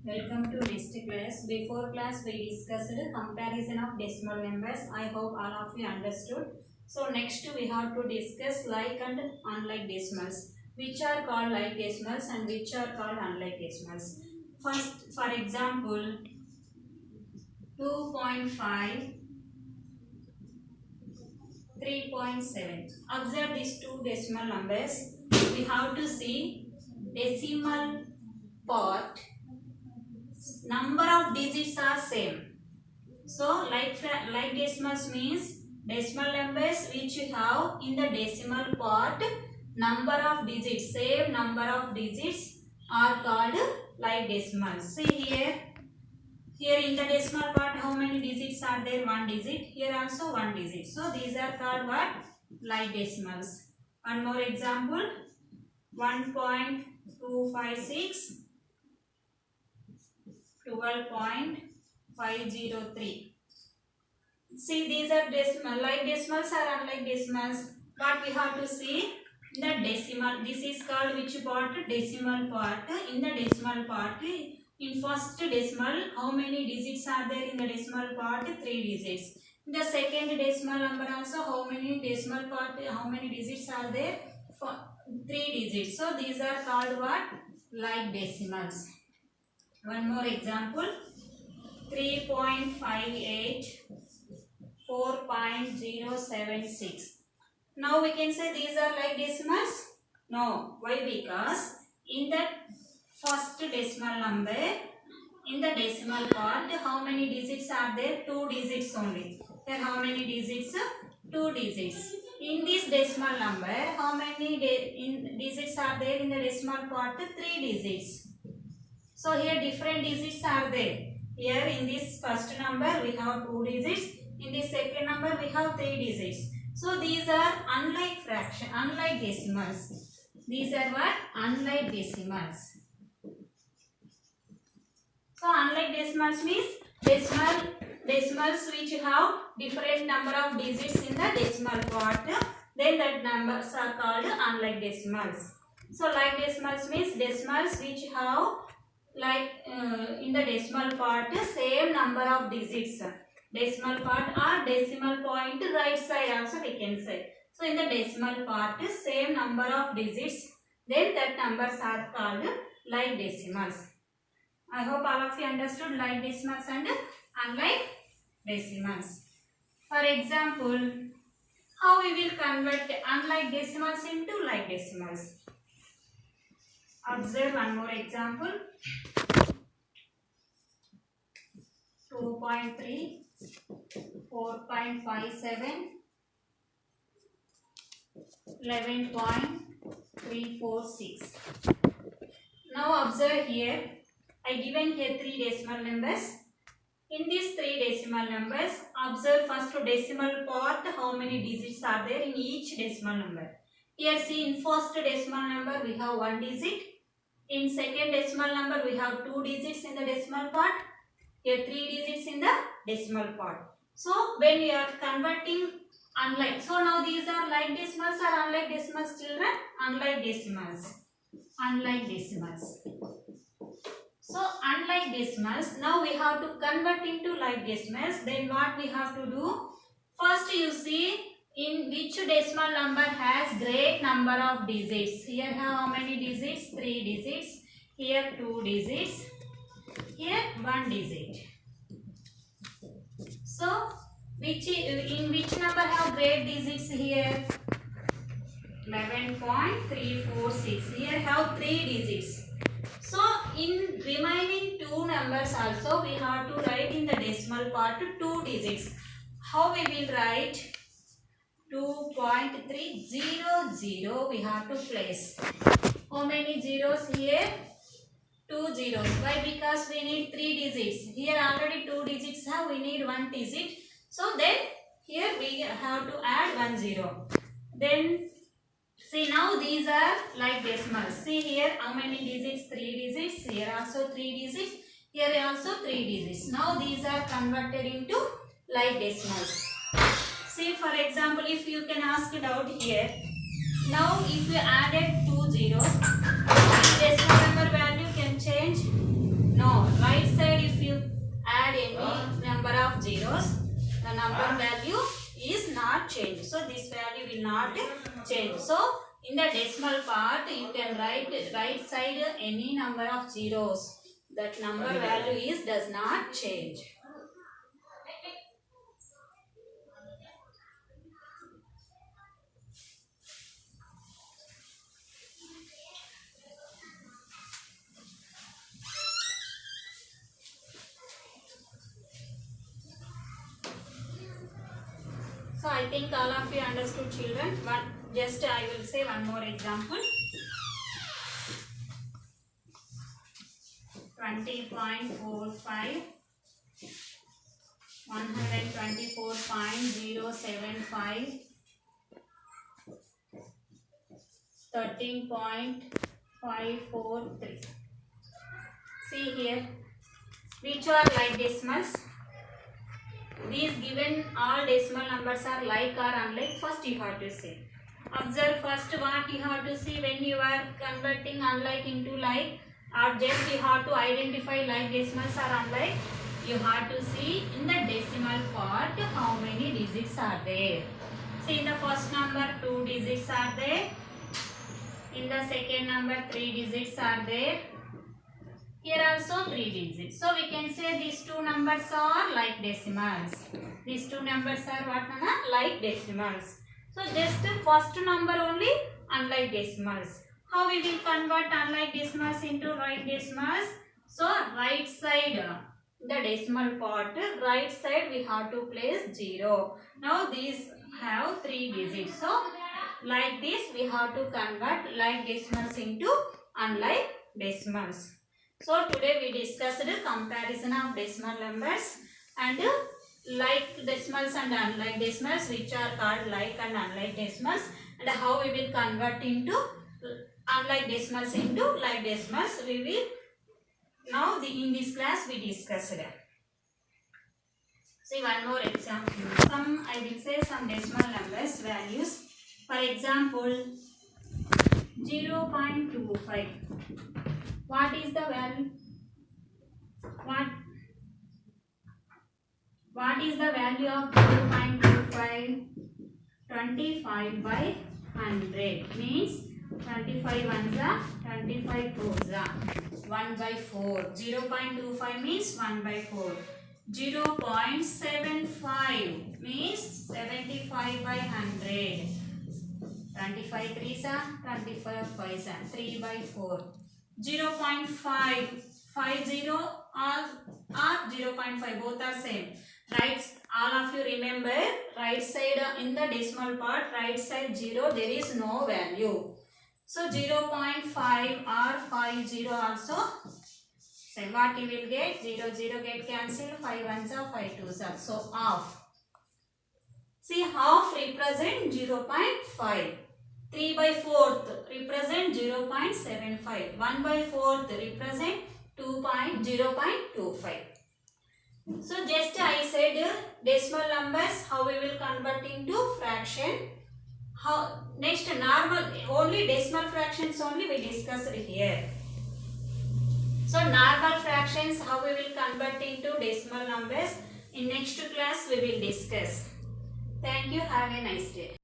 Welcome to next class. Before class we discussed comparison of decimal numbers. I hope all of you understood. So next we have to discuss like and unlike decimals. Which are called like decimals and which are called unlike decimals. First, for example, 2.5, 3.7. Observe these two decimal numbers. We have to see decimal part. Number of digits are same. So like decimals means decimal numbers which you have in the decimal part, number of digits, same number of digits are called like decimals. See here in the decimal part how many digits are there? One digit. Here also one digit. So these are called what? Like decimals. One more example, 1.256, 12.503. See, these are decimal. Like decimals or unlike decimals? But we have to see the decimal. This is called which part? Decimal part. In the decimal part, in first decimal, how many digits are there in the decimal part? 3 digits. In the second decimal number also, how many decimal part? How many digits are there? 3 digits. So these are called what? Like decimals. One more example, 3.58, 4.076. Now we can say these are like decimals? No. Why? Because in the first decimal number, in the decimal part, how many digits are there? 2 digits only. Here how many digits? 2 digits. In this decimal number, how many digits are there in the decimal part? 3 digits. So here different digits are there. Here in this first number we have 2 digits. In this second number we have 3 digits. So these are unlike fraction, unlike decimals. These are what? Unlike decimals. So unlike decimals means decimals which have different number of digits in the decimal part. Then that numbers are called unlike decimals. So like decimals means decimals which have like in the decimal part same number of digits. Decimal part or decimal point right side also we can say. So in the decimal part same number of digits, then that numbers are called like decimals. I hope all of you understood like decimals and unlike decimals. For example, how we will convert unlike decimals into like decimals. Observe one more example. 2.3, 4.57, 11.346. Now observe here, I given here 3 decimal numbers. In these 3 decimal numbers, observe first decimal part how many digits are there in each decimal number. Here see in first decimal number we have 1 digit. In second decimal number we have 2 digits in the decimal part. Here 3 digits in the decimal part. So when we are converting unlike, so now these are like decimals or unlike decimals children? Unlike decimals. Unlike decimals. So unlike decimals, now we have to convert into like decimals. Then what we have to do? First you see in which decimal number has great number of digits. Here how many digits? 3 digits. Here 2 digits. Here 1 digit. So in which number have great digits here? 11.346. Here have 3 digits. So in remaining 2 numbers also we have to write in the decimal part 2 digits. How we will write? 2.300 we have to place. How many zeros here? 2 zeros. Why? Because we need 3 digits. Here already 2 digits have, we need 1 digit. So then here we have to add 1 zero. Then see now these are like decimals. See here how many digits? 3 digits. Here also 3 digits. Here also 3 digits. Now these are converted into like decimals. See for example if you can ask a doubt here. Now if you added 2 zeros, decimal number value can change? No. of zeros, the number value is not changed. So this value will not change. So in the decimal part, you can write right side any number of zeros. That number value does not change. So I think all of you understood, children. But just I will say one more example. 20.45, 124.075, 13.543. See here, which are like decimals? These given all decimal numbers are like or unlike. First you have to see. Observe first what you have to see when you are converting unlike into like, or just you have to identify like decimals or unlike. You have to see in the decimal part how many digits are there. See in the first number 2 digits are there. In the second number 3 digits are there. Here also 3 digits. So we can say these two numbers are like decimals. These two numbers are what, Nana? Like decimals. So just first number only unlike decimals. How we will convert unlike decimals into like decimals? So right side, the decimal part, right side we have to place 0. Now these have 3 digits. So like this we have to convert like decimals into unlike decimals. So today we discussed comparison of decimal numbers and like decimals and unlike decimals, which are called like and unlike decimals, and how we will convert into unlike decimals into like decimals. We will now in this class we discussed. See one more example. I will say some decimal numbers values. For example, 0.25. What is the value? What is the value of 0.25? 25 by 100 means 25 ones are 25 fours are 1 by 4. 0.25 means 1 by 4. 0.75 means 75 by 100. 25 threes are 25 fives are 3 by 4. 0.5, 50 or 0.5, both are same. Right, all of you remember, right side in the decimal part, right side 0, there is no value. So 0.5 or 50 also, so what you will get? 0, 0 get cancelled, 5 ones are 5 twos are, so half. See, half represent 0.5. 3 by 4th represent 0.75. 1 by 4th represent 0.25. So just I said decimal numbers, how we will convert into fraction. How next normal, only decimal fractions only we discussed here. So normal fractions, how we will convert into decimal numbers. In next class we will discuss. Thank you. Have a nice day.